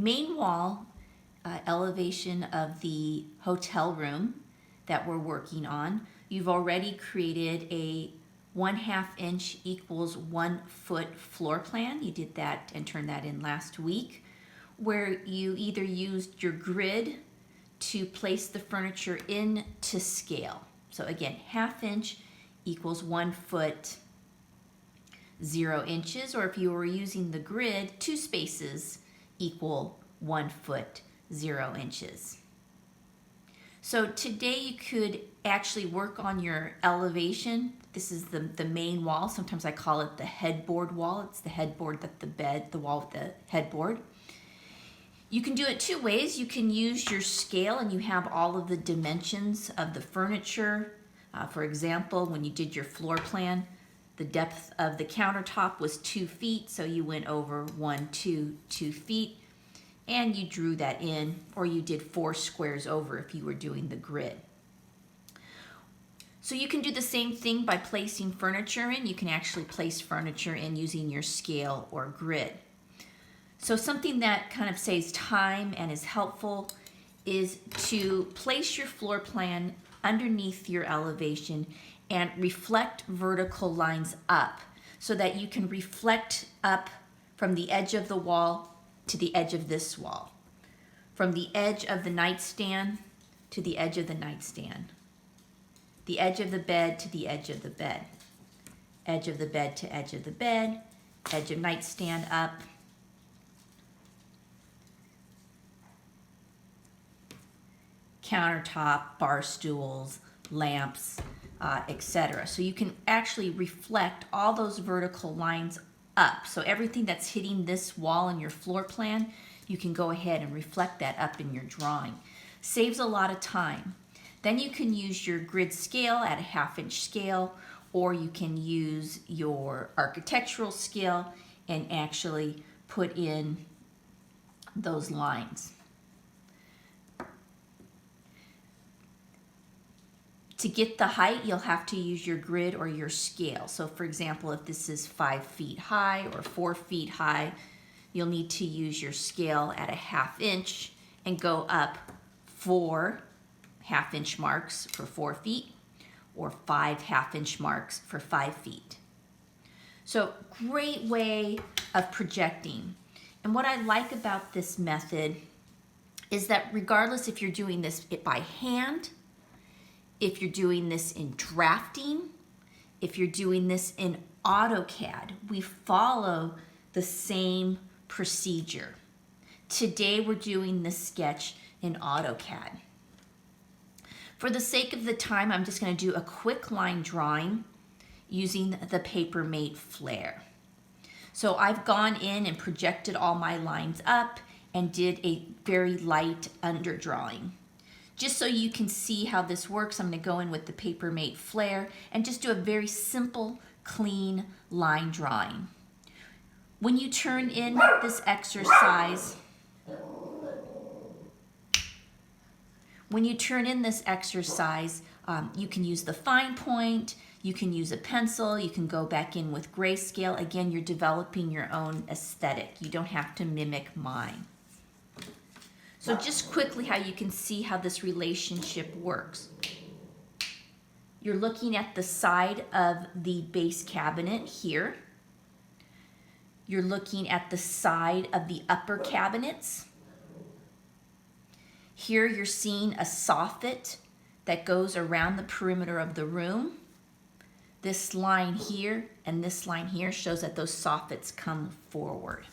main wall elevation of the hotel room that we're working on, you've already created a 1/2 inch equals 1 foot floor plan. You did that and turned that in last week, where you either used your grid to place the furniture in to scale. So again, 1/2 inch equals 1 foot 0 inches, or if you were using the grid, 2 spaces equal 1 foot 0 inches. So today you could actually work on your elevation. This is the main wall. Sometimes I call it the headboard wall. It's the headboard that the wall with the headboard. You can do it 2 ways. You can use your scale and you have all of the dimensions of the furniture. For example, when you did your floor plan, the depth of the countertop was 2 feet, so you went over 2 feet, and you drew that in, or you did 4 squares over if you were doing the grid. So you can do the same thing by placing furniture in. You can actually place furniture in using your scale or grid. So something that kind of saves time and is helpful is to place your floor plan underneath your elevation and reflect vertical lines up so that you can reflect up from the edge of the wall to the edge of this wall, from the edge of the nightstand to the edge of the nightstand, the edge of the bed to the edge of the bed, edge of the bed to edge of the bed, edge of nightstand up, countertop, bar stools, lamps, etc. So you can actually reflect all those vertical lines up. So everything that's hitting this wall in your floor plan, you can go ahead and reflect that up in your drawing. Saves a lot of time. Then you can use your grid scale at a 1/2 inch scale, or you can use your architectural scale and actually put in those lines. To get the height, you'll have to use your grid or your scale. So for example, if this is 5 feet high or 4 feet high, you'll need to use your scale at a 1/2 inch and go up 4 1/2 inch marks for 4 feet or 5 1/2 inch marks for 5 feet. So great way of projecting. And what I like about this method is that regardless if you're doing this by hand, if you're doing this in drafting, if you're doing this in AutoCAD, we follow the same procedure. Today we're doing this sketch in AutoCAD. For the sake of the time, I'm just going to do a quick line drawing using the Papermate Flare. So I've gone in and projected all my lines up and did a very light underdrawing. Just so you can see how this works, I'm going to go in with the Papermate Flare and just do a very simple, clean line drawing. When you turn in this exercise, you can use the fine point, you can use a pencil, you can go back in with grayscale. Again, you're developing your own aesthetic. You don't have to mimic mine. So just quickly how you can see how this relationship works. You're looking at the side of the base cabinet here. You're looking at the side of the upper cabinets. Here you're seeing a soffit that goes around the perimeter of the room. This line here and this line here shows that those soffits come forward.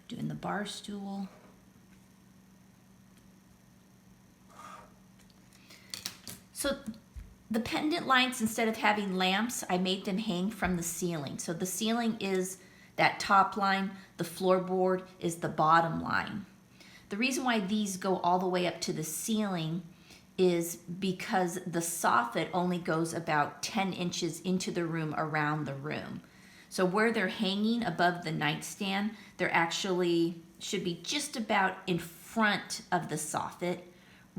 Doing the bar stool. So The pendant lights, instead of having lamps, I made them hang from the ceiling. So the ceiling is that top line, the floorboard is the bottom line. The reason why these go all the way up to the ceiling is because the soffit only goes about 10 inches into the room around the room. So where they're hanging above the nightstand, they're actually should be just about in front of the soffit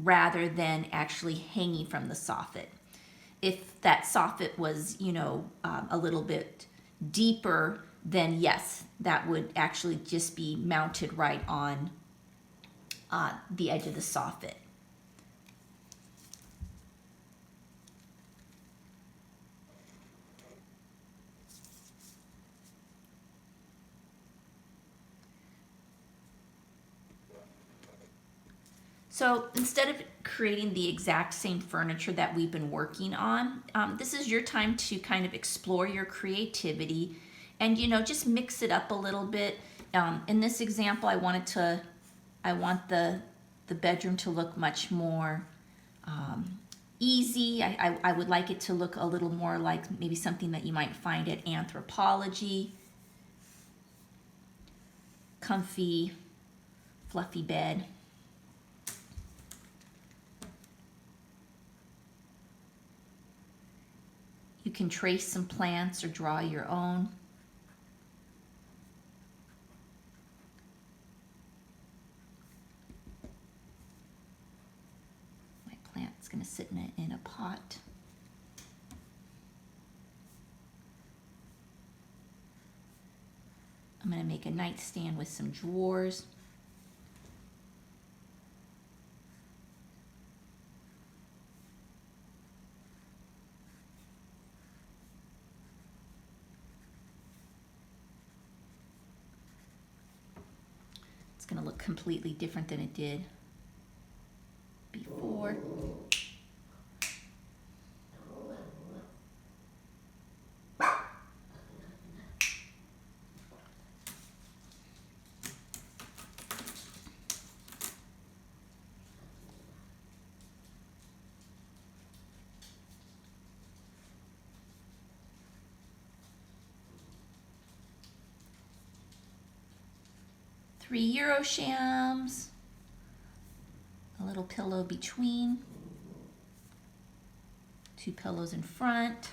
rather than actually hanging from the soffit. If that soffit was, a little bit deeper, then yes, that would actually just be mounted right on the edge of the soffit. So instead of creating the exact same furniture that we've been working on, this is your time to kind of explore your creativity and, just mix it up a little bit. In this example, I want the bedroom to look much more easy. I would like it to look a little more like maybe something that you might find at Anthropologie. Comfy, fluffy bed. You can trace some plants or draw your own. My plant's going to sit in a pot. I'm going to make a nightstand with some drawers. It's going to look completely different than it did before. €3 shams, a little pillow between, 2 pillows in front.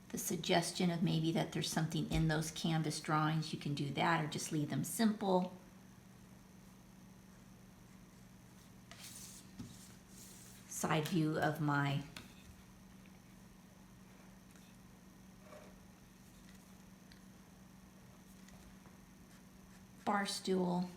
The suggestion of maybe that there's something in those canvas drawings, you can do that or just leave them simple. Side view of my bar stool.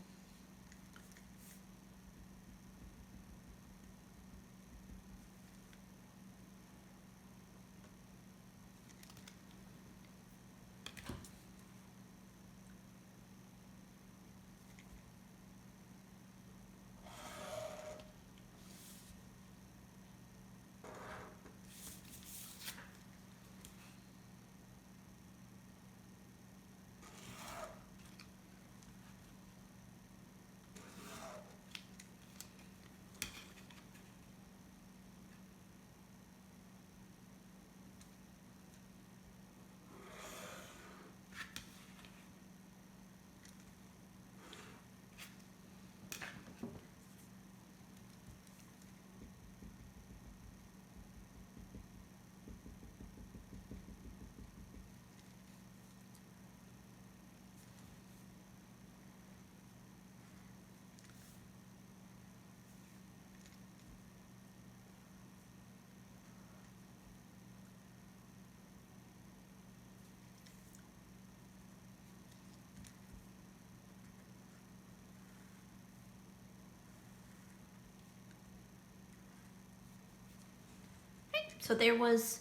So there was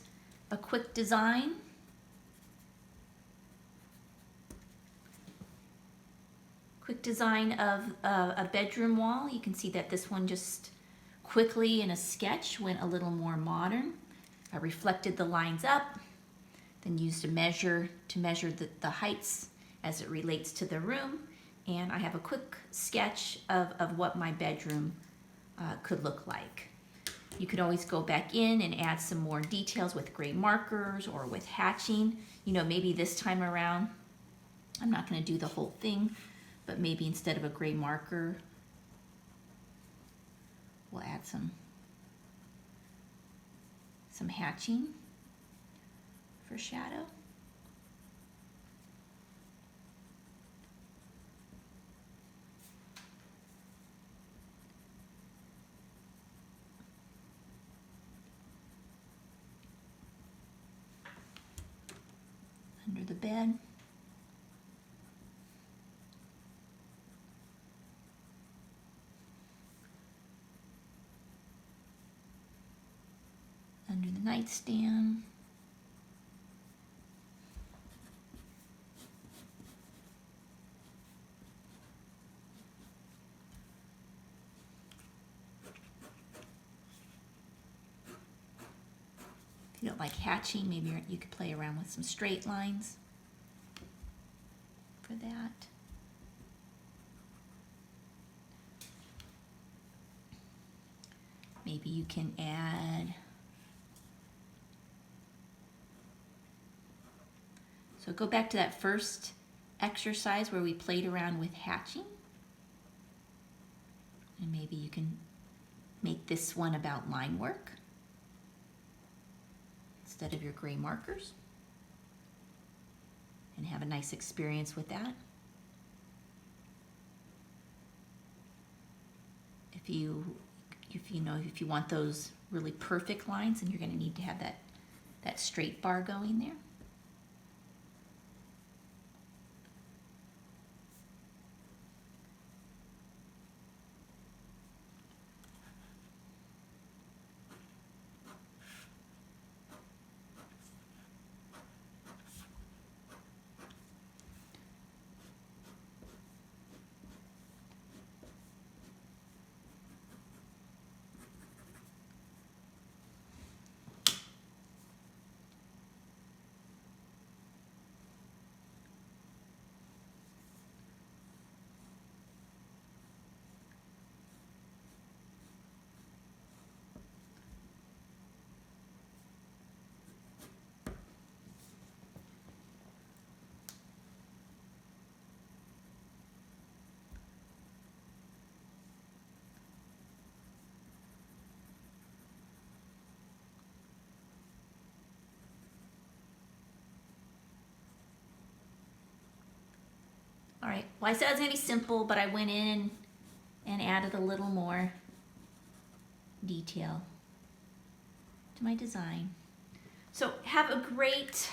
a quick design. Quick design of a bedroom wall. You can see that this one just quickly in a sketch went a little more modern. I reflected the lines up, then used a measure to measure the heights as it relates to the room. And I have a quick sketch of what my bedroom could look like. You could always go back in and add some more details with gray markers or with hatching. You know, maybe this time around, I'm not going to do the whole thing, but maybe instead of a gray marker, we'll add some hatching for shadow. Under the bed. Under the nightstand. If you don't like hatching, maybe you could play around with some straight lines for that. Maybe you can add, so go back to that first exercise where we played around with hatching. And maybe you can make this one about line work instead of your gray markers, and have a nice experience with that. If you want those really perfect lines, then you're going to need to have that straight bar going there. All right, well, I said it was gonna be simple, but I went in and added a little more detail to my design. So have a great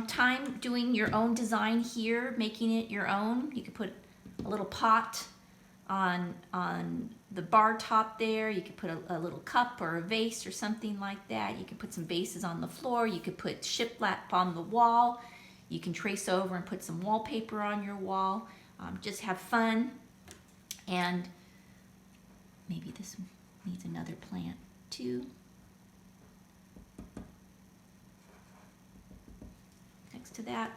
time doing your own design here, making it your own. You could put a little pot on the bar top there. You could put a little cup or a vase or something like that. You could put some vases on the floor. You could put shiplap on the wall. You can trace over and put some wallpaper on your wall. Just have fun. And maybe this needs another plant too. Next to that.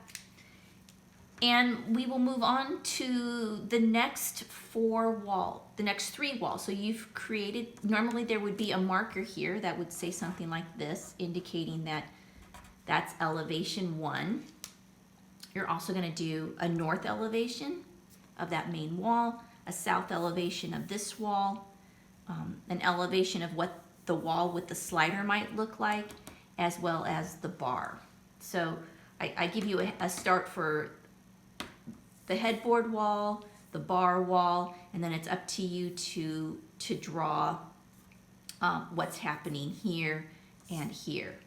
And we will move on to the next the next 3 walls. So you've created, normally there would be a marker here that would say something like this, indicating that that's elevation 1. You're also going to do a north elevation of that main wall, a south elevation of this wall, an elevation of what the wall with the slider might look like, as well as the bar. So I give you a start for the headboard wall, the bar wall, and then it's up to you to draw what's happening here and here.